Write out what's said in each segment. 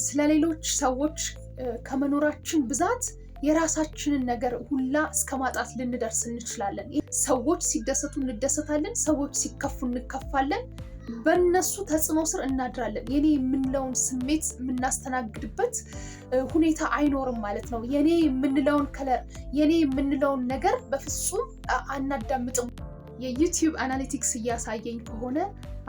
ስለሌሎች ሰዎች ከመኖራችን ብዛት የራሳችንን ነገር ሁላ እስከማጣት ልንደርስ እንችላለን። ሰዎች ሲደሰቱ እንደሰታለን፣ ሰዎች ሲከፉ እንከፋለን። በእነሱ ተጽዕኖ ስር እናድራለን። የኔ የምንለውን ስሜት የምናስተናግድበት ሁኔታ አይኖርም ማለት ነው። የኔ የምንለውን ከለር፣ የኔ የምንለውን ነገር በፍጹም አናዳምጥም። የዩቲዩብ አናሊቲክስ እያሳየኝ ከሆነ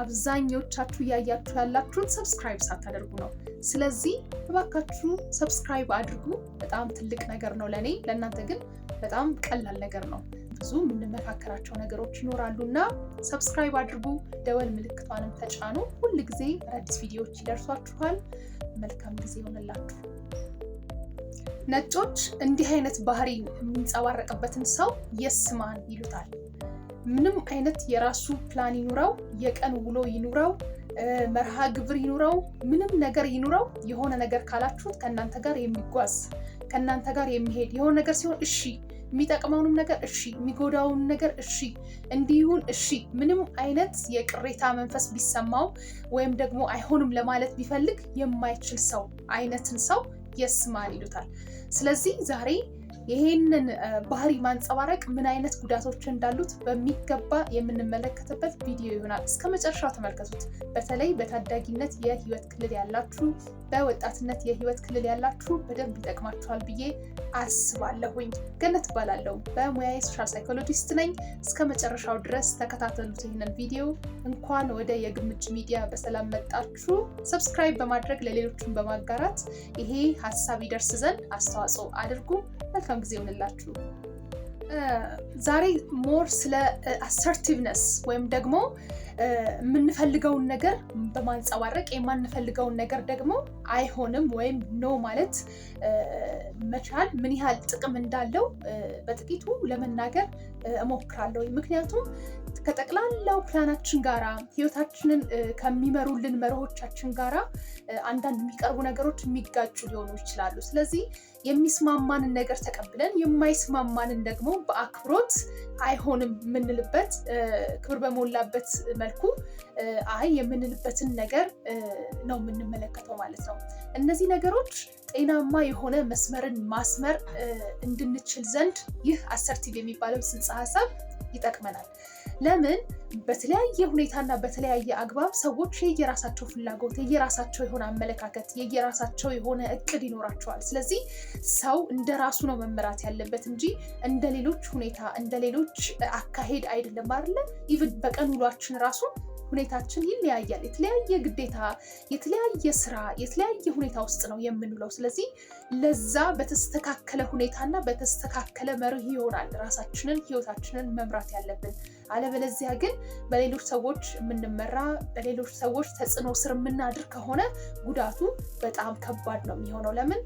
አብዛኞቻችሁ እያያችሁ ያላችሁት ሰብስክራይብ ሳታደርጉ ነው። ስለዚህ እባካችሁ ሰብስክራይብ አድርጉ። በጣም ትልቅ ነገር ነው ለኔ፣ ለእናንተ ግን በጣም ቀላል ነገር ነው። ብዙ የምንመካከራቸው ነገሮች ይኖራሉ እና ሰብስክራይብ አድርጉ፣ ደወል ምልክቷንም ተጫኑ። ሁል ጊዜ አዳዲስ ቪዲዮዎች ይደርሷችኋል። መልካም ጊዜ ይሆንላችሁ። ነጮች እንዲህ አይነት ባህሪ የሚንጸባረቅበትን ሰው የስማን ይሉታል። ምንም አይነት የራሱ ፕላን ይኑረው፣ የቀን ውሎ ይኑረው፣ መርሃ ግብር ይኑረው፣ ምንም ነገር ይኑረው፣ የሆነ ነገር ካላችሁት ከእናንተ ጋር የሚጓዝ ከእናንተ ጋር የሚሄድ የሆነ ነገር ሲሆን እሺ፣ የሚጠቅመውንም ነገር እሺ፣ የሚጎዳውን ነገር እሺ፣ እንዲሁን እሺ። ምንም አይነት የቅሬታ መንፈስ ቢሰማው ወይም ደግሞ አይሆንም ለማለት ቢፈልግ የማይችል ሰው አይነትን ሰው የስማን ይሉታል። ስለዚህ ዛሬ ይሄንን ባህሪ ማንጸባረቅ ምን አይነት ጉዳቶች እንዳሉት በሚገባ የምንመለከትበት ቪዲዮ ይሆናል። እስከ መጨረሻው ተመልከቱት። በተለይ በታዳጊነት የህይወት ክልል ያላችሁ፣ በወጣትነት የህይወት ክልል ያላችሁ በደንብ ይጠቅማችኋል ብዬ አስባለሁኝ። ገነት እባላለሁ። በሙያዬ ሶሻል ሳይኮሎጂስት ነኝ። እስከ መጨረሻው ድረስ ተከታተሉት ይህንን ቪዲዮ። እንኳን ወደ የግምጅ ሚዲያ በሰላም መጣችሁ። ሰብስክራይብ በማድረግ ለሌሎችን በማጋራት ይሄ ሀሳብ ይደርስ ዘንድ አስተዋጽኦ አድርጉ። መልካም ጊዜ ይሆንላችሁ። ዛሬ ሞር ስለ አሰርቲቭነስ ወይም ደግሞ የምንፈልገውን ነገር በማንጸባረቅ የማንፈልገውን ነገር ደግሞ አይሆንም ወይም ኖ ማለት መቻል ምን ያህል ጥቅም እንዳለው በጥቂቱ ለመናገር እሞክራለሁ። ምክንያቱም ከጠቅላላው ፕላናችን ጋራ ህይወታችንን ከሚመሩልን መርሆቻችን ጋራ አንዳንድ የሚቀርቡ ነገሮች የሚጋጩ ሊሆኑ ይችላሉ። ስለዚህ የሚስማማንን ነገር ተቀብለን የማይስማማንን ደግሞ በአክብሮት አይሆንም የምንልበት ክብር በሞላበት መልኩ አይ የምንልበትን ነገር ነው የምንመለከተው ማለት ነው። እነዚህ ነገሮች ጤናማ የሆነ መስመርን ማስመር እንድንችል ዘንድ ይህ አሰርቲቭ የሚባለው ጽንሰ ሀሳብ ይጠቅመናል። ለምን? በተለያየ ሁኔታና በተለያየ አግባብ ሰዎች የየራሳቸው ፍላጎት፣ የየራሳቸው የሆነ አመለካከት፣ የየራሳቸው የሆነ እቅድ ይኖራቸዋል። ስለዚህ ሰው እንደ ራሱ ነው መመራት ያለበት እንጂ እንደ ሌሎች ሁኔታ እንደ ሌሎች አካሄድ አይደለም አይደለ? ኢቭን በቀን ውሏችን ራሱ ሁኔታችን ይለያያል። የተለያየ ግዴታ፣ የተለያየ ስራ፣ የተለያየ ሁኔታ ውስጥ ነው የምንውለው። ስለዚህ ለዛ በተስተካከለ ሁኔታና በተስተካከለ መርህ ይሆናል ራሳችንን ህይወታችንን መምራት ያለብን። አለበለዚያ ግን በሌሎች ሰዎች የምንመራ በሌሎች ሰዎች ተጽዕኖ ስር የምናድር ከሆነ ጉዳቱ በጣም ከባድ ነው የሚሆነው። ለምን?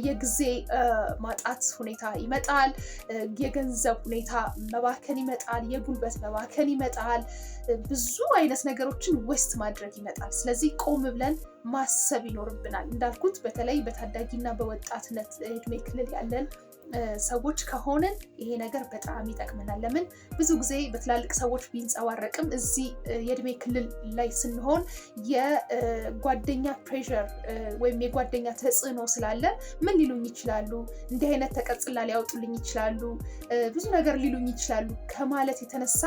የጊዜ ማጣት ሁኔታ ይመጣል፣ የገንዘብ ሁኔታ መባከን ይመጣል፣ የጉልበት መባከን ይመጣል፣ ብዙ አይነት ነገሮችን ዌስት ማድረግ ይመጣል። ስለዚህ ቆም ብለን ማሰብ ይኖርብናል። እንዳልኩት በተለይ በታዳጊና በወጣትነት እድሜ ክልል ያለን ሰዎች ከሆንን ይሄ ነገር በጣም ይጠቅመናል። ለምን? ብዙ ጊዜ በትላልቅ ሰዎች ቢንጸባረቅም እዚህ የእድሜ ክልል ላይ ስንሆን የጓደኛ ፕሬሸር ወይም የጓደኛ ተጽዕኖ ስላለ ምን ሊሉኝ ይችላሉ፣ እንዲህ አይነት ተቀጽላ ሊያወጡልኝ ይችላሉ፣ ብዙ ነገር ሊሉኝ ይችላሉ ከማለት የተነሳ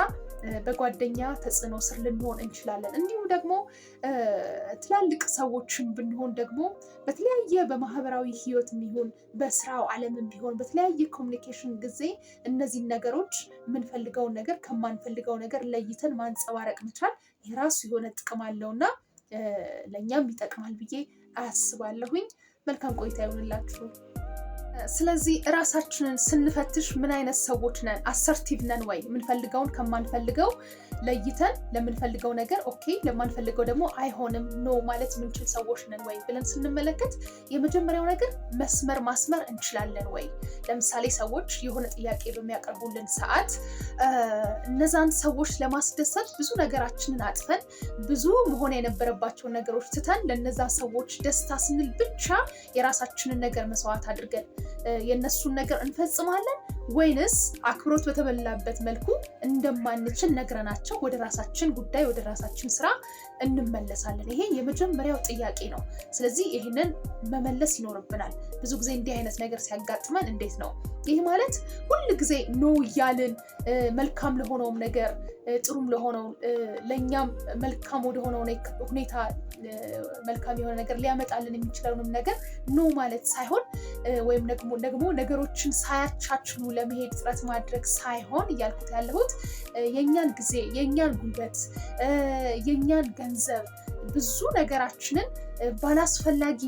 በጓደኛ ተጽዕኖ ስር ልንሆን እንችላለን። እንዲሁም ደግሞ ትላልቅ ሰዎችን ብንሆን ደግሞ በተለያየ በማህበራዊ ህይወት የሚሆን በስራው ዓለምም ቢሆን በተለያየ ኮሚኒኬሽን ጊዜ እነዚህን ነገሮች የምንፈልገውን ነገር ከማንፈልገው ነገር ለይተን ማንጸባረቅ መቻል የራሱ የሆነ ጥቅም አለውና ለእኛም ይጠቅማል ብዬ አስባለሁኝ። መልካም ቆይታ ይሆንላችሁ። ስለዚህ እራሳችንን ስንፈትሽ ምን አይነት ሰዎች ነን? አሰርቲቭ ነን ወይ? የምንፈልገውን ከማንፈልገው ለይተን ለምንፈልገው ነገር ኦኬ፣ ለማንፈልገው ደግሞ አይሆንም ኖ ማለት የምንችል ሰዎች ነን ወይ ብለን ስንመለከት የመጀመሪያው ነገር መስመር ማስመር እንችላለን ወይ? ለምሳሌ ሰዎች የሆነ ጥያቄ በሚያቀርቡልን ሰዓት እነዛን ሰዎች ለማስደሰት ብዙ ነገራችንን አጥፈን ብዙ መሆን የነበረባቸውን ነገሮች ትተን ለነዛ ሰዎች ደስታ ስንል ብቻ የራሳችንን ነገር መስዋዕት አድርገን የነሱን ነገር እንፈጽማለን ወይንስ አክብሮት በተበላበት መልኩ እንደማንችል ነግረናቸው ወደ ራሳችን ጉዳይ ወደ ራሳችን ስራ እንመለሳለን? ይሄ የመጀመሪያው ጥያቄ ነው። ስለዚህ ይህንን መመለስ ይኖርብናል። ብዙ ጊዜ እንዲህ አይነት ነገር ሲያጋጥመን እንዴት ነው ይህ ማለት ሁል ጊዜ ኖ እያልን መልካም ለሆነውም ነገር ጥሩም ለሆነው ለእኛም መልካም ወደሆነው ሁኔታ መልካም የሆነ ነገር ሊያመጣልን የሚችለውንም ነገር ኖ ማለት ሳይሆን ወይም ደግሞ ነገሮችን ሳያቻችሉ ለመሄድ ጥረት ማድረግ ሳይሆን እያልኩት ያለሁት የእኛን ጊዜ፣ የእኛን ጉልበት፣ የእኛን ገንዘብ ብዙ ነገራችንን ባላስፈላጊ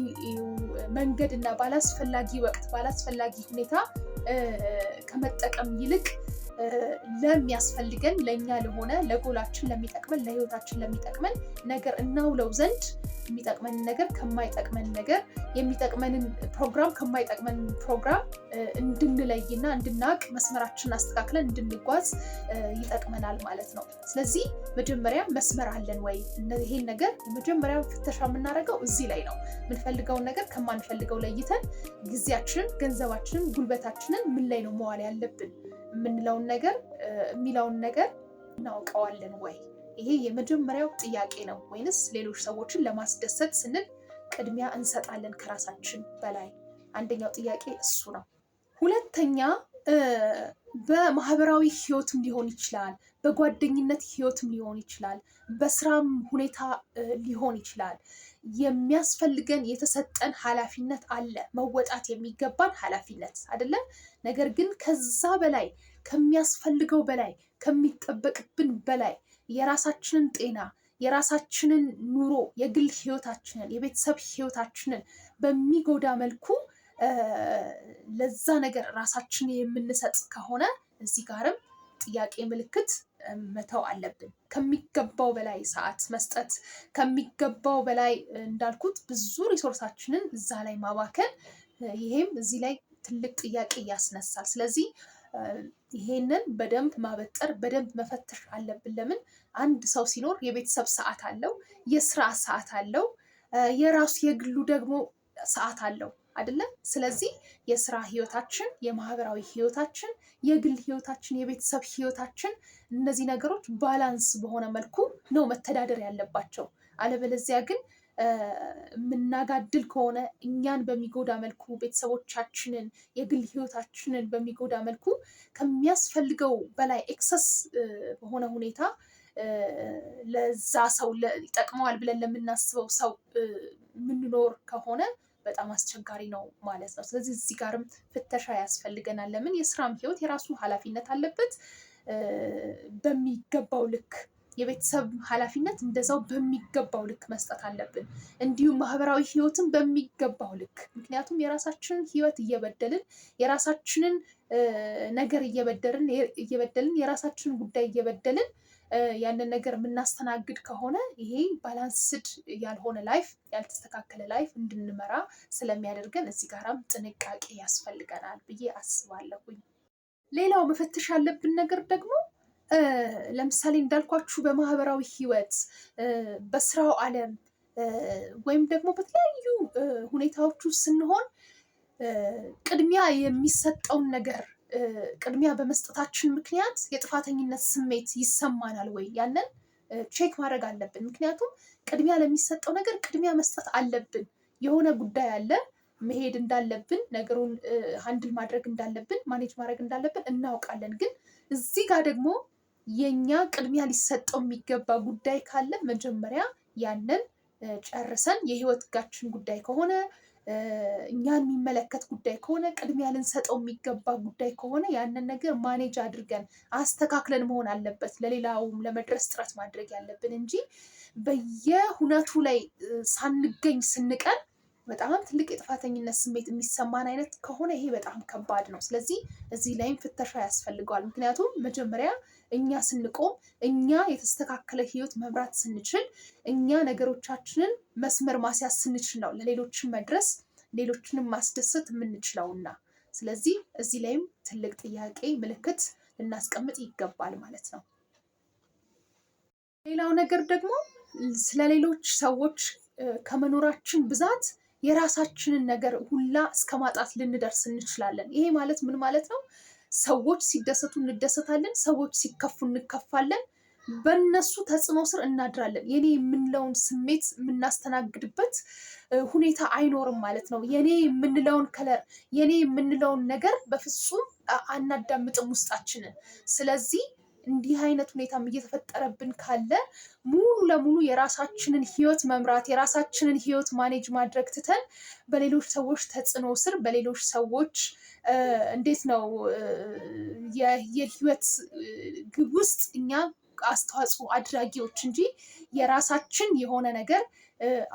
መንገድ እና ባላስፈላጊ ወቅት ባላስፈላጊ ሁኔታ ከመጠቀም ይልቅ ለሚያስፈልገን ለእኛ ለሆነ ለጎላችን ለሚጠቅመን ለህይወታችን ለሚጠቅመን ነገር እናውለው ዘንድ የሚጠቅመን ነገር ከማይጠቅመን ነገር የሚጠቅመንን ፕሮግራም ከማይጠቅመን ፕሮግራም እንድንለይና እንድናውቅ መስመራችንን አስተካክለን እንድንጓዝ ይጠቅመናል ማለት ነው። ስለዚህ መጀመሪያ መስመር አለን ወይ? ይሄን ነገር መጀመሪያ ፍተሻ የምናደርገው እዚህ ላይ ነው። የምንፈልገውን ነገር ከማንፈልገው ለይተን ጊዜያችንን፣ ገንዘባችንን፣ ጉልበታችንን ምን ላይ ነው መዋል ያለብን የምንለውን ነገር የሚለውን ነገር እናውቀዋለን ወይ? ይሄ የመጀመሪያው ጥያቄ ነው። ወይንስ ሌሎች ሰዎችን ለማስደሰት ስንል ቅድሚያ እንሰጣለን ከራሳችን በላይ? አንደኛው ጥያቄ እሱ ነው። ሁለተኛ በማህበራዊ ህይወትም ሊሆን ይችላል፣ በጓደኝነት ህይወትም ሊሆን ይችላል፣ በስራም ሁኔታ ሊሆን ይችላል። የሚያስፈልገን የተሰጠን ኃላፊነት አለ፣ መወጣት የሚገባን ኃላፊነት አይደለ? ነገር ግን ከዛ በላይ ከሚያስፈልገው በላይ ከሚጠበቅብን በላይ የራሳችንን ጤና፣ የራሳችንን ኑሮ፣ የግል ህይወታችንን፣ የቤተሰብ ህይወታችንን በሚጎዳ መልኩ ለዛ ነገር ራሳችንን የምንሰጥ ከሆነ እዚህ ጋርም ጥያቄ ምልክት መተው አለብን። ከሚገባው በላይ ሰዓት መስጠት፣ ከሚገባው በላይ እንዳልኩት ብዙ ሪሶርሳችንን እዛ ላይ ማባከን፣ ይሄም እዚህ ላይ ትልቅ ጥያቄ ያስነሳል። ስለዚህ ይሄንን በደንብ ማበጠር በደንብ መፈተሽ አለብን። ለምን አንድ ሰው ሲኖር የቤተሰብ ሰዓት አለው፣ የስራ ሰዓት አለው፣ የራሱ የግሉ ደግሞ ሰዓት አለው አይደለም? ስለዚህ የስራ ህይወታችን፣ የማህበራዊ ህይወታችን፣ የግል ህይወታችን፣ የቤተሰብ ህይወታችን እነዚህ ነገሮች ባላንስ በሆነ መልኩ ነው መተዳደር ያለባቸው። አለበለዚያ ግን የምናጋድል ከሆነ እኛን በሚጎዳ መልኩ ቤተሰቦቻችንን፣ የግል ህይወታችንን በሚጎዳ መልኩ ከሚያስፈልገው በላይ ኤክሰስ በሆነ ሁኔታ ለዛ ሰው ይጠቅመዋል ብለን ለምናስበው ሰው የምንኖር ከሆነ በጣም አስቸጋሪ ነው ማለት ነው። ስለዚህ እዚህ ጋርም ፍተሻ ያስፈልገናል። ለምን የስራም ህይወት የራሱ ኃላፊነት አለበት በሚገባው ልክ፣ የቤተሰብ ኃላፊነት እንደዛው በሚገባው ልክ መስጠት አለብን። እንዲሁም ማህበራዊ ህይወትን በሚገባው ልክ። ምክንያቱም የራሳችንን ህይወት እየበደልን የራሳችንን ነገር እየበደልን የራሳችንን ጉዳይ እየበደልን ያንን ነገር የምናስተናግድ ከሆነ ይሄ ባላንስድ ያልሆነ ላይፍ፣ ያልተስተካከለ ላይፍ እንድንመራ ስለሚያደርገን እዚህ ጋራም ጥንቃቄ ያስፈልገናል ብዬ አስባለሁኝ። ሌላው መፈተሽ ያለብን ነገር ደግሞ ለምሳሌ እንዳልኳችሁ በማህበራዊ ህይወት፣ በስራው ዓለም ወይም ደግሞ በተለያዩ ሁኔታዎች ውስጥ ስንሆን ቅድሚያ የሚሰጠውን ነገር ቅድሚያ በመስጠታችን ምክንያት የጥፋተኝነት ስሜት ይሰማናል ወይ? ያንን ቼክ ማድረግ አለብን። ምክንያቱም ቅድሚያ ለሚሰጠው ነገር ቅድሚያ መስጠት አለብን። የሆነ ጉዳይ አለ መሄድ እንዳለብን፣ ነገሩን ሃንድል ማድረግ እንዳለብን፣ ማኔጅ ማድረግ እንዳለብን እናውቃለን። ግን እዚህ ጋር ደግሞ የኛ ቅድሚያ ሊሰጠው የሚገባ ጉዳይ ካለ መጀመሪያ ያንን ጨርሰን የህይወት ጋችን ጉዳይ ከሆነ እኛን የሚመለከት ጉዳይ ከሆነ ቅድሚያ ልንሰጠው የሚገባ ጉዳይ ከሆነ ያንን ነገር ማኔጅ አድርገን አስተካክለን መሆን አለበት ለሌላውም ለመድረስ ጥረት ማድረግ ያለብን እንጂ በየሁነቱ ላይ ሳንገኝ ስንቀር በጣም ትልቅ የጥፋተኝነት ስሜት የሚሰማን አይነት ከሆነ ይሄ በጣም ከባድ ነው። ስለዚህ እዚህ ላይም ፍተሻ ያስፈልገዋል። ምክንያቱም መጀመሪያ እኛ ስንቆም፣ እኛ የተስተካከለ ህይወት መምራት ስንችል፣ እኛ ነገሮቻችንን መስመር ማስያዝ ስንችል ነው ለሌሎችን መድረስ፣ ሌሎችንም ማስደሰት የምንችለውና ስለዚህ እዚህ ላይም ትልቅ ጥያቄ ምልክት ልናስቀምጥ ይገባል ማለት ነው። ሌላው ነገር ደግሞ ስለሌሎች ሰዎች ከመኖራችን ብዛት የራሳችንን ነገር ሁላ እስከ ማጣት ልንደርስ እንችላለን። ይሄ ማለት ምን ማለት ነው? ሰዎች ሲደሰቱ እንደሰታለን፣ ሰዎች ሲከፉ እንከፋለን። በእነሱ ተጽዕኖ ስር እናድራለን። የኔ የምንለውን ስሜት የምናስተናግድበት ሁኔታ አይኖርም ማለት ነው። የኔ የምንለውን ከለር፣ የኔ የምንለውን ነገር በፍጹም አናዳምጥም ውስጣችንን። ስለዚህ እንዲህ አይነት ሁኔታም እየተፈጠረብን ካለ ሙሉ ለሙሉ የራሳችንን ህይወት መምራት፣ የራሳችንን ህይወት ማኔጅ ማድረግ ትተን በሌሎች ሰዎች ተጽዕኖ ስር፣ በሌሎች ሰዎች እንዴት ነው የህይወት ግብ ውስጥ እኛ አስተዋጽኦ አድራጊዎች እንጂ የራሳችን የሆነ ነገር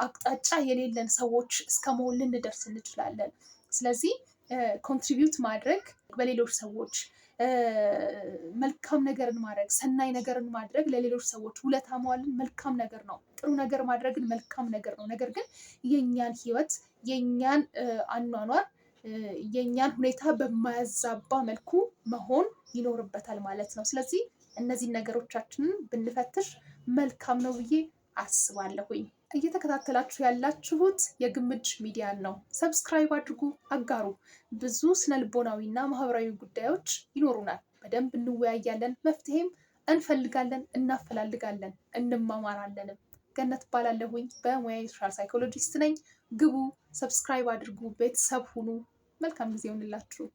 አቅጣጫ የሌለን ሰዎች እስከ መሆን ልንደርስ እንችላለን። ስለዚህ ኮንትሪቢዩት ማድረግ፣ በሌሎች ሰዎች መልካም ነገርን ማድረግ፣ ሰናይ ነገርን ማድረግ፣ ለሌሎች ሰዎች ውለታ መዋልን መልካም ነገር ነው። ጥሩ ነገር ማድረግን መልካም ነገር ነው። ነገር ግን የኛን ህይወት፣ የኛን አኗኗር፣ የኛን ሁኔታ በማያዛባ መልኩ መሆን ይኖርበታል ማለት ነው። ስለዚህ እነዚህን ነገሮቻችንን ብንፈትሽ መልካም ነው ብዬ አስባለሁኝ። እየተከታተላችሁ ያላችሁት የግምጅ ሚዲያን ነው። ሰብስክራይብ አድርጉ፣ አጋሩ። ብዙ ስነልቦናዊና ማህበራዊ ጉዳዮች ይኖሩናል። በደንብ እንወያያለን፣ መፍትሄም እንፈልጋለን፣ እናፈላልጋለን፣ እንማማራለንም። ገነት እባላለሁኝ። በሙያዬ ሶሻል ሳይኮሎጂስት ነኝ። ግቡ፣ ሰብስክራይብ አድርጉ፣ ቤተሰብ ሁኑ። መልካም ጊዜ ይሁንላችሁ።